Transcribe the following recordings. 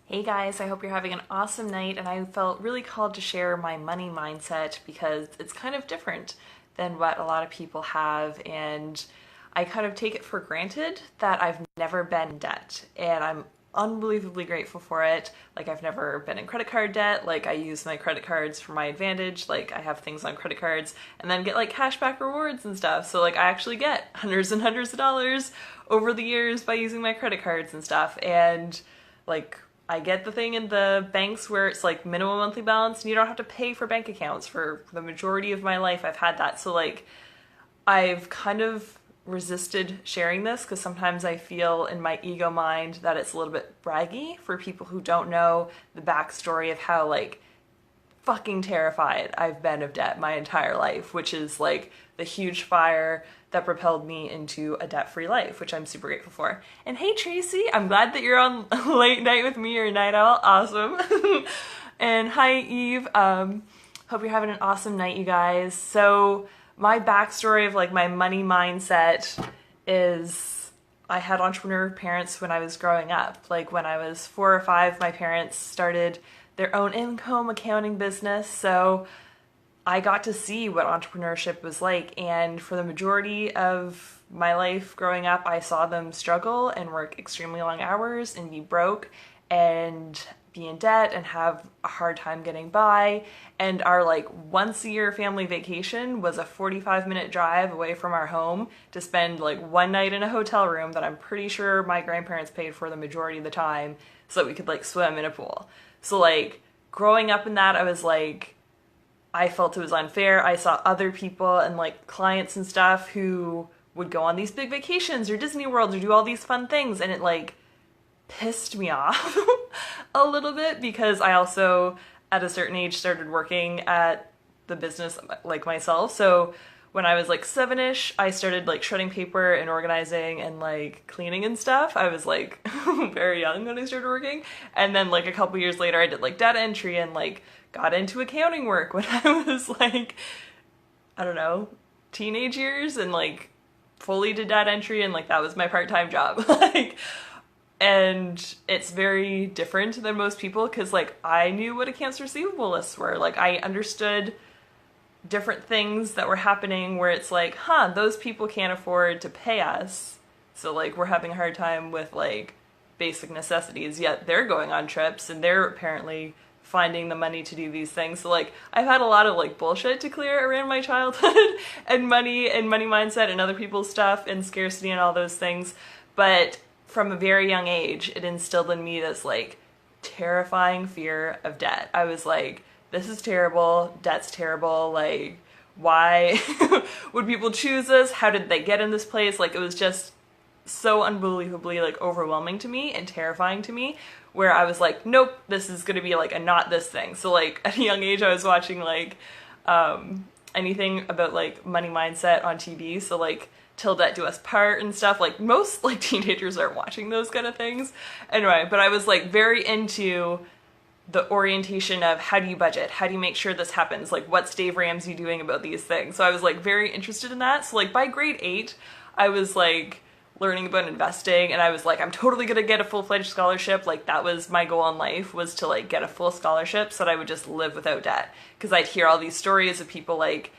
Hey guys, I hope you're having an awesome night, and I felt really called to share my money mindset because it's kind of different than what a lot of people have, and I kind of take it for granted that I've never been in debt, and I'm unbelievably grateful for it. Like, I've never been in credit card debt. Like, I use my credit cards for my advantage. Like, I have things on credit cards and then get like cashback rewards and stuff. So like, I actually get hundreds and hundreds of dollars over the years by using my credit cards and stuff. And like, I get the thing in the banks where it's like minimum monthly balance and you don't have to pay for bank accounts. For the majority of my life I've had that. So like, I've kind of resisted sharing this because sometimes I feel in my ego mind that it's a little bit braggy for people who don't know the backstory of how like fucking terrified I've been of debt my entire life, which is like the huge fire that propelled me into a debt-free life, which I'm super grateful for. And hey Tracy, I'm glad that you're on late night with me. You're a night owl. Awesome. And hi Eve. Hope you're having an awesome night, you guys. So my backstory of like my money mindset is I had entrepreneur parents when I was growing up. Like when I was 4 or 5, my parents started their own income accounting business. So I got to see what entrepreneurship was like. And for the majority of my life growing up, I saw them struggle and work extremely long hours and be broke and be in debt and have a hard time getting by. And our like once a year family vacation was a 45-minute drive away from our home to spend like one night in a hotel room that I'm pretty sure my grandparents paid for the majority of the time so that we could like swim in a pool. So like growing up in that, I was like, I felt it was unfair. I saw other people and like clients and stuff who would go on these big vacations or Disney World or do all these fun things, and it like pissed me off a little bit because I also at a certain age started working at the business like myself. So when I was like 7-ish, I started like shredding paper and organizing and like cleaning and stuff. I was like very young when I started working. And then like a couple years later, I did like data entry and like got into accounting work when I was like, I don't know, teenage years, and like fully did data entry, and like that was my part-time job. Like, and it's very different than most people because like I knew what accounts receivable lists were. Like I understood different things that were happening where it's like, huh, those people can't afford to pay us. So like we're having a hard time with like basic necessities, yet they're going on trips and they're apparently finding the money to do these things. So like I've had a lot of like bullshit to clear around my childhood and money mindset and other people's stuff and scarcity and all those things. But from a very young age, it instilled in me this like terrifying fear of debt. I was like, this is terrible, debt's terrible, like why would people choose this? How did they get in this place? Like it was just so unbelievably like overwhelming to me and terrifying to me, where I was like, nope, this is gonna be like a not this thing. So like at a young age I was watching like anything about like money mindset on TV. So like Till Debt Do Us Part and stuff. Like most like teenagers aren't watching those kind of things. Anyway, but I was like very into the orientation of how do you budget? How do you make sure this happens? Like what's Dave Ramsey doing about these things? So I was like very interested in that. So like by grade 8, I was like learning about investing, and I was like, I'm totally gonna get a full-fledged scholarship. Like that was my goal in life, was to like get a full scholarship so that I would just live without debt. Because I'd hear all these stories of people like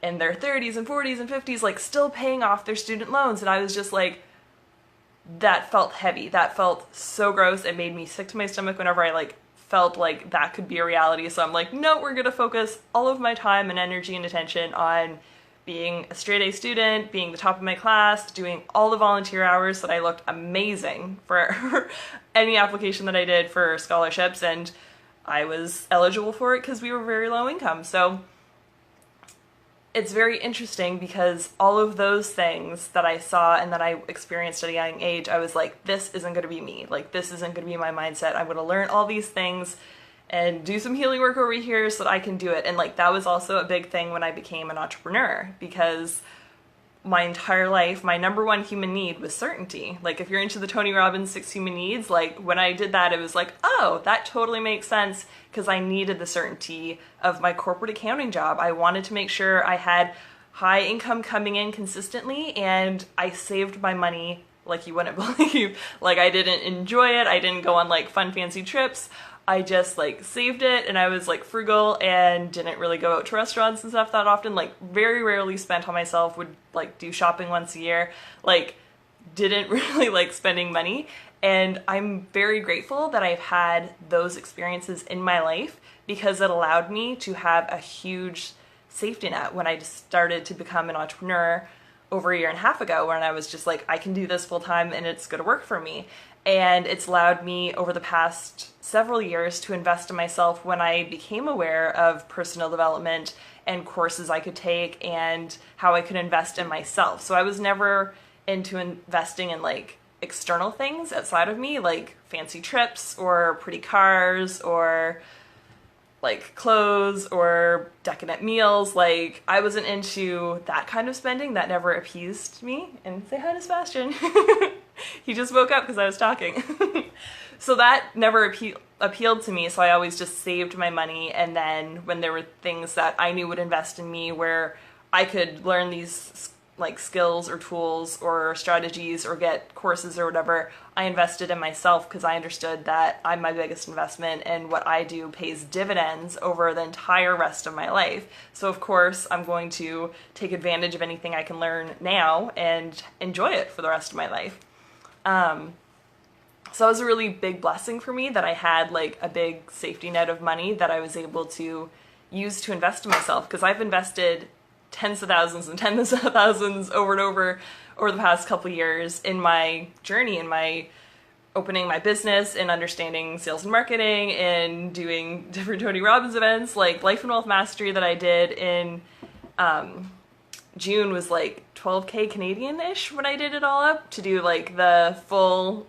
in their 30s and 40s and 50s like still paying off their student loans, and I was just like, that felt heavy. That felt so gross. It made me sick to my stomach whenever I like felt like that could be a reality. So I'm like, no, we're gonna focus all of my time and energy and attention on being a straight A student, being the top of my class, doing all the volunteer hours so that I looked amazing for any application that I did for scholarships, and I was eligible for it because we were very low income. So it's very interesting because all of those things that I saw and that I experienced at a young age, I was like, this isn't going to be me. Like, this isn't going to be my mindset. I'm going to learn all these things and do some healing work over here so that I can do it. And like, that was also a big thing when I became an entrepreneur, because my entire life, my number one human need was certainty. Like if you're into the Tony Robbins 6 Human Needs, like when I did that, it was like, oh, that totally makes sense, because I needed the certainty of my corporate accounting job. I wanted to make sure I had high income coming in consistently, and I saved my money like you wouldn't believe. Like I didn't enjoy it. I didn't go on like fun fancy trips. I just like saved it, and I was like frugal and didn't really go out to restaurants and stuff that often. Like very rarely spent on myself, would like do shopping once a year. Like didn't really like spending money. And I'm very grateful that I've had those experiences in my life because it allowed me to have a huge safety net when I just started to become an entrepreneur over a year and a half ago, when I was just like, I can do this full time and it's going to work for me. And it's allowed me over the past several years to invest in myself when I became aware of personal development and courses I could take and how I could invest in myself. So I was never into investing in like external things outside of me, like fancy trips or pretty cars or like clothes or decadent meals. Like I wasn't into that kind of spending. That never appeased me. And say hi to Sebastian. He just woke up because I was talking. So that never appealed to me. So I always just saved my money. And then when there were things that I knew would invest in me where I could learn these like skills or tools or strategies or get courses or whatever, I invested in myself because I understood that I'm my biggest investment and what I do pays dividends over the entire rest of my life. So of course I'm going to take advantage of anything I can learn now and enjoy it for the rest of my life. So it was a really big blessing for me that I had like a big safety net of money that I was able to use to invest in myself, because I've invested tens of thousands and tens of thousands over and over the past couple years in my journey, in my opening my business and understanding sales and marketing and doing different Tony Robbins events. Like Life and Wealth Mastery that I did in June was like 12K Canadian-ish when I did it all up, to do like the full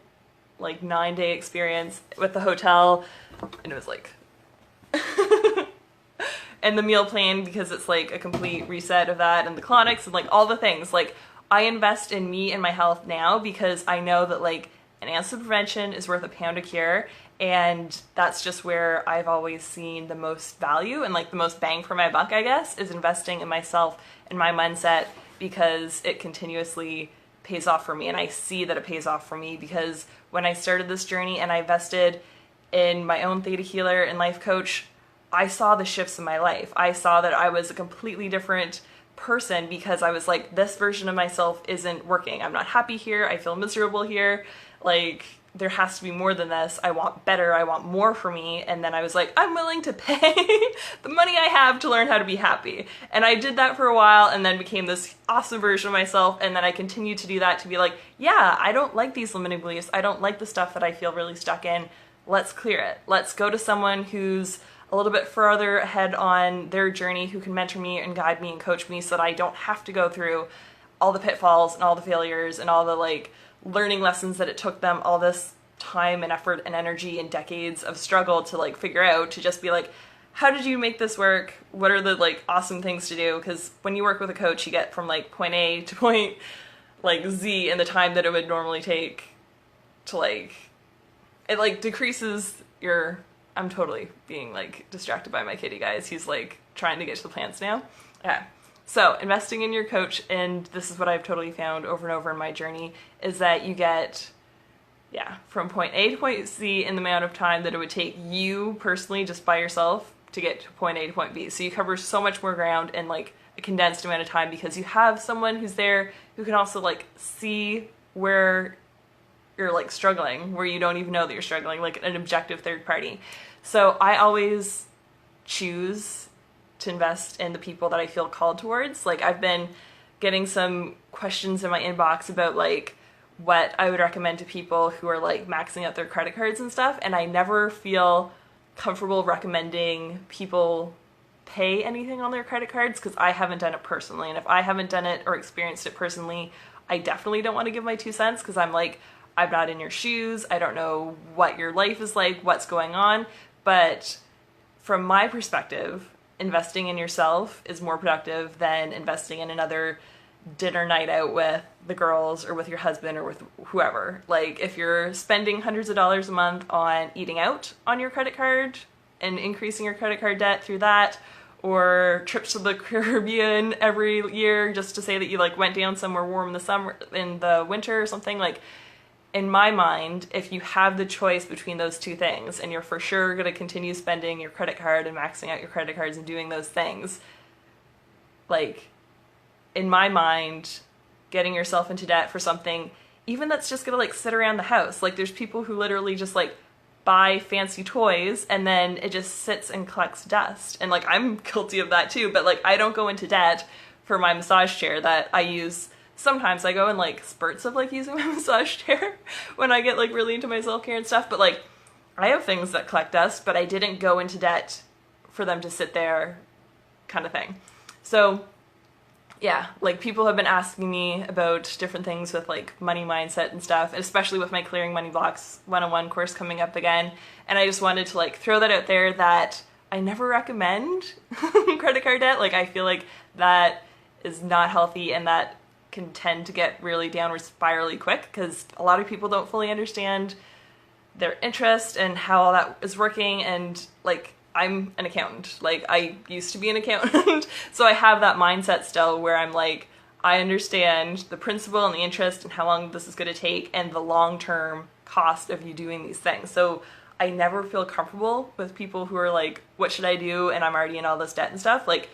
like 9-day experience with the hotel, and it was like and the meal plan, because it's like a complete reset of that, and the colonics and like all the things. Like I invest in me and my health now because I know that like an ounce of prevention is worth a pound of cure, and that's just where I've always seen the most value and like the most bang for my buck, I guess, is investing in myself and my mindset, because it continuously pays off for me. And I see that it pays off for me because when I started this journey and I invested in my own theta healer and life coach, I saw the shifts in my life. I saw that I was a completely different person because I was like, this version of myself isn't working. I'm not happy here. I feel miserable here. Like, there has to be more than this. I want better. I want more for me. And then I was like, I'm willing to pay the money I have to learn how to be happy. And I did that for a while and then became this awesome version of myself. And then I continued to do that, to be like, yeah, I don't like these limiting beliefs. I don't like the stuff that I feel really stuck in. Let's clear it. Let's go to someone who's a little bit further ahead on their journey, who can mentor me and guide me and coach me so that I don't have to go through all the pitfalls and all the failures and all the like learning lessons that it took them all this time and effort and energy and decades of struggle to like figure out, to just be like, how did you make this work? What are the like awesome things to do? Because when you work with a coach, you get from like point A to point like Z in the time that it would normally take to like, it like decreases your, I'm totally being like distracted by my kitty, guys. He's like trying to get to the plants now. Okay. So investing in your coach, and this is what I've totally found over and over in my journey, is that you get, from point A to point C in the amount of time that it would take you personally just by yourself to get to point A to point B. So you cover so much more ground in like a condensed amount of time because you have someone who's there who can also like see where you're like struggling, where you don't even know that you're struggling, like an objective third party. So I always choose to invest in the people that I feel called towards. Like I've been getting some questions in my inbox about like what I would recommend to people who are like maxing out their credit cards and stuff, and I never feel comfortable recommending people pay anything on their credit cards because I haven't done it personally. And if I haven't done it or experienced it personally, I definitely don't want to give my 2 cents, because I'm like, I'm not in your shoes. I don't know what your life is like, what's going on. But from my perspective, investing in yourself is more productive than investing in another dinner night out with the girls or with your husband or with whoever. Like if you're spending hundreds of dollars a month on eating out on your credit card and increasing your credit card debt through that, or trips to the Caribbean every year just to say that you like went down somewhere warm in the summer, in the winter or something. Like, in my mind, if you have the choice between those two things and you're for sure going to continue spending your credit card and maxing out your credit cards and doing those things, like, in my mind, getting yourself into debt for something, even that's just going to like sit around the house. Like, there's people who literally just like buy fancy toys and then it just sits and collects dust. And like, I'm guilty of that too, but like, I don't go into debt for my massage chair that I use. Sometimes I go in like spurts of like using my massage chair when I get like really into my self-care and stuff, but like, I have things that collect dust, but I didn't go into debt for them to sit there, kind of thing. So yeah, like, people have been asking me about different things with like money mindset and stuff, especially with my Clearing Money Blocks 101 course coming up again. And I just wanted to like throw that out there that I never recommend credit card debt. Like, I feel like that is not healthy and that can tend to get really downward spirally quick because a lot of people don't fully understand their interest and how all that is working. And like, I'm an accountant. Like, I used to be an accountant, so I have that mindset still where I'm like, I understand the principle and the interest and how long this is going to take and the long-term cost of you doing these things. So I never feel comfortable with people who are like, what should I do? And I'm already in all this debt and stuff. Like,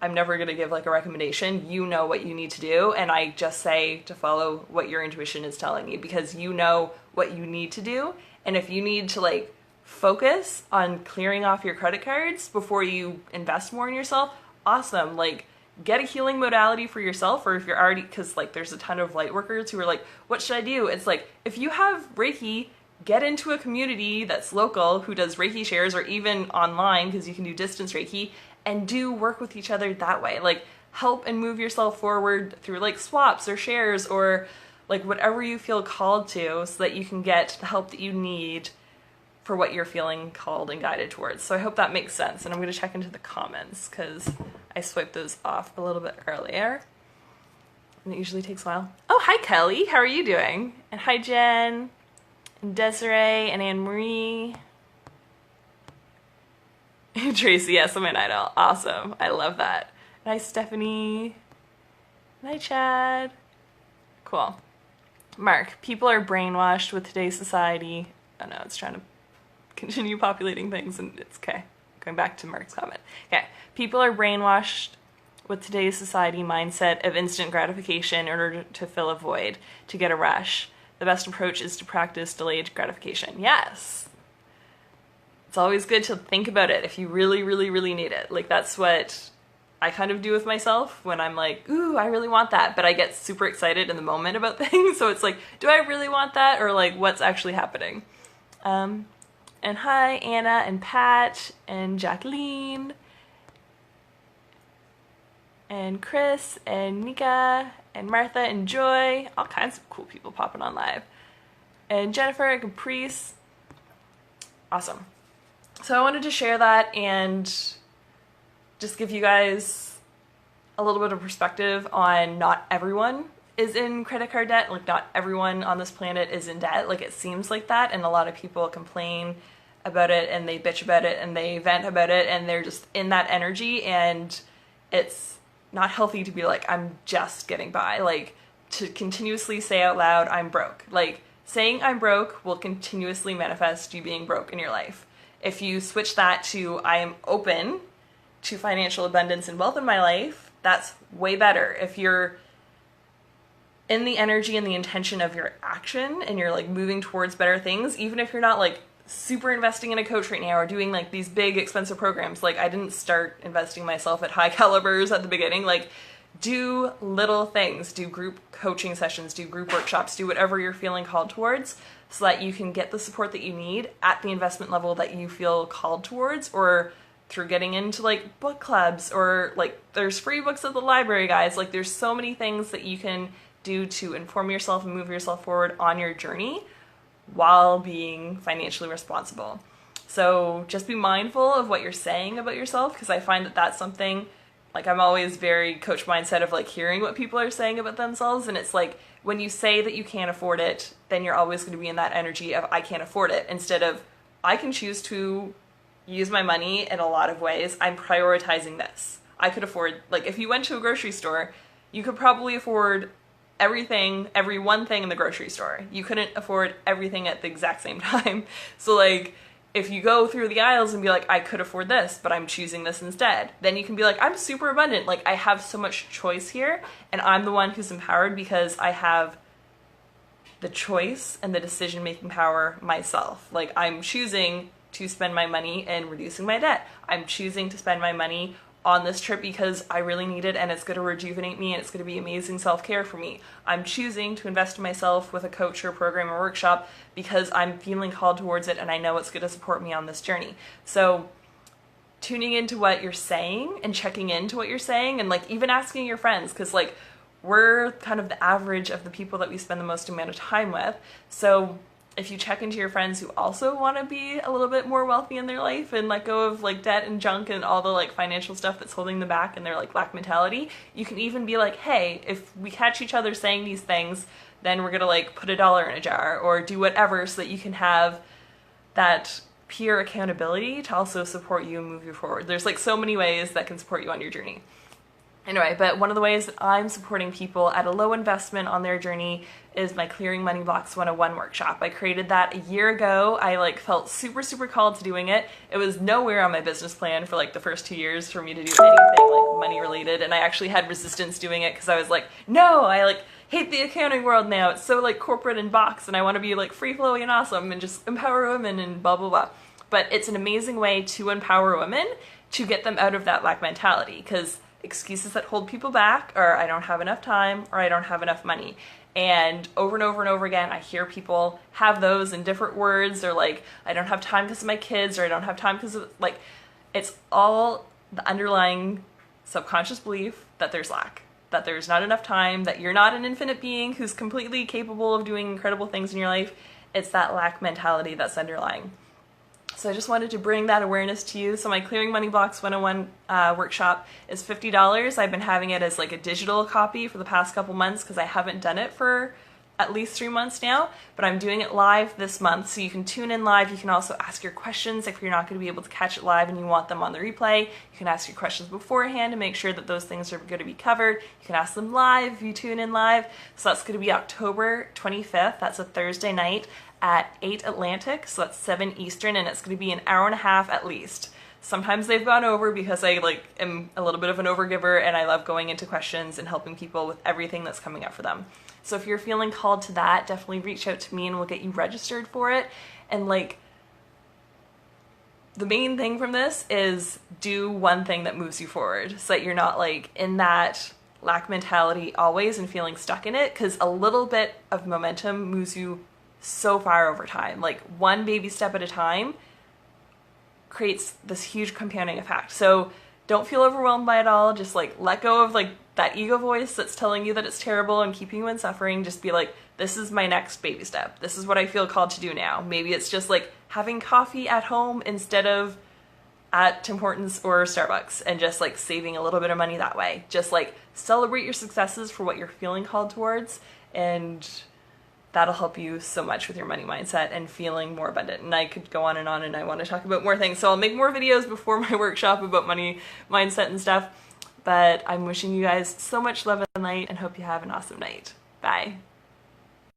I'm never going to give like a recommendation. You know what you need to do. And I just say to follow what your intuition is telling you, because you know what you need to do. And if you need to like focus on clearing off your credit cards before you invest more in yourself, awesome. Like, get a healing modality for yourself, or if you're already, because like there's a ton of light workers who are like, what should I do? It's like, if you have Reiki, get into a community that's local who does Reiki shares, or even online, because you can do distance Reiki, and do work with each other that way. Like, help and move yourself forward through like swaps or shares or like whatever you feel called to, so that you can get the help that you need for what you're feeling called and guided towards. So I hope that makes sense. And I'm going to check into the comments because I swiped those off a little bit earlier. And it usually takes a while. Oh, hi Kelly, how are you doing? And hi Jen, and Desiree, and Anne-Marie. Tracy, yes, I'm an idol. Awesome, I love that. And hi Stephanie. And hi Chad. Cool. Mark, people are brainwashed with today's society. Oh no, it's trying to continue populating things, and it's okay. Going back to Mark's comment. Okay, people are brainwashed with today's society mindset of instant gratification in order to fill a void, to get a rush. The best approach is to practice delayed gratification. Yes. It's always good to think about it if you really, really, really need it. Like, that's what I kind of do with myself when I'm like, ooh, I really want that, but I get super excited in the moment about things. So it's like, do I really want that, or like, what's actually happening? And hi, Anna and Pat and Jacqueline and Chris and Nika and Martha and Joy. All kinds of cool people popping on live. And Jennifer and Caprice. Awesome. So I wanted to share that and just give you guys a little bit of perspective on not everyone is in credit card debt. Like, not everyone on this planet is in debt. Like, it seems like that, and a lot of people complain about it and they bitch about it and they vent about it and they're just in that energy, and it's not healthy to be like, I'm just getting by. Like, to continuously say out loud, I'm broke. Like, saying I'm broke will continuously manifest you being broke in your life. If you switch that to, I am open to financial abundance and wealth in my life, that's way better. If you're in the energy and the intention of your action and you're like moving towards better things, even if you're not like super investing in a coach right now or doing like these big expensive programs. Like, I didn't start investing myself at high calibers at the beginning. Like, do little things, do group coaching sessions, do group workshops, do whatever you're feeling called towards, so that you can get the support that you need at the investment level that you feel called towards, or through getting into like book clubs, or like there's free books at the library, guys. Like, there's so many things that you can do to inform yourself and move yourself forward on your journey while being financially responsible. So just be mindful of what you're saying about yourself, because I find that that's something, like, I'm always very coach mindset of like hearing what people are saying about themselves, and it's like, when you say that you can't afford it, then you're always going to be in that energy of I can't afford it, instead of I can choose to use my money in a lot of ways. I'm prioritizing this. I could afford, like, if you went to a grocery store, you could probably afford everything, every one thing in the grocery store. You couldn't afford everything at the exact same time. So like, if you go through the aisles and be like, I could afford this, but I'm choosing this instead, then you can be like, I'm super abundant. Like, I have so much choice here, and I'm the one who's empowered because I have the choice and the decision-making power myself. Like, I'm choosing to spend my money in reducing my debt. I'm choosing to spend my money on this trip because I really need it and it's going to rejuvenate me and it's going to be amazing self-care for me. I'm choosing to invest in myself with a coach or program or workshop because I'm feeling called towards it and I know it's going to support me on this journey. So tuning into what you're saying and checking into what you're saying, and like even asking your friends, because like we're kind of the average of the people that we spend the most amount of time with. So if you check into your friends who also want to be a little bit more wealthy in their life and let go of like debt and junk and all the like financial stuff that's holding them back and their like lack mentality, you can even be like, hey, if we catch each other saying these things, then we're gonna like put $1 in a jar or do whatever so that you can have that peer accountability to also support you and move you forward. There's like so many ways that can support you on your journey. Anyway, but one of the ways that I'm supporting people at a low investment on their journey is my Clearing Money Blocks 101 workshop. I created that a year ago. I like felt super, super called to doing it. It was nowhere on my business plan for like the first 2 years for me to do anything like money related. And I actually had resistance doing it because I was like, no, I like hate the accounting world now. It's so like corporate and box and I want to be like free flowing and awesome and just empower women and blah, blah, blah. But it's an amazing way to empower women to get them out of that lack mentality, because excuses that hold people back are I don't have enough time or I don't have enough money. And over again, I hear people have those in different words. They're like, I don't have time because of my kids, or I don't have time because of, like, it's all the underlying subconscious belief that there's lack, that there's not enough time, that you're not an infinite being who's completely capable of doing incredible things in your life. It's that lack mentality that's underlying. So I just wanted to bring that awareness to you. So my Clearing Money Blocks 101 workshop is $50. I've been having it as like a digital copy for the past couple months because I haven't done it for at least 3 months now, but I'm doing it live this month. So you can tune in live. You can also ask your questions if you're not going to be able to catch it live and you want them on the replay. You can ask your questions beforehand to make sure that those things are going to be covered. You can ask them live if you tune in live. So that's going to be October 25th. That's a Thursday night at 8 Atlantic, so that's 7 Eastern, and it's going to be an hour and a half at least. Sometimes they've gone over because I like am a little bit of an overgiver and I love going into questions and helping people with everything that's coming up for them. So if you're feeling called to that, definitely reach out to me and we'll get you registered for it. And like, the main thing from this is do one thing that moves you forward so that you're not like in that lack mentality always and feeling stuck in it, because a little bit of momentum moves you so far over time. Like one baby step at a time creates this huge compounding effect. So don't feel overwhelmed by it all. Just like let go of like that ego voice that's telling you that it's terrible and keeping you in suffering. Just be like, this is my next baby step. This is what I feel called to do now. Maybe it's just like having coffee at home instead of at Tim Hortons or Starbucks, and just like saving a little bit of money that way. Just like celebrate your successes for what you're feeling called towards, and that'll help you so much with your money mindset and feeling more abundant. And I could go on and I want to talk about more things. So I'll make more videos before my workshop about money mindset and stuff. But I'm wishing you guys so much love and light and hope you have an awesome night. Bye.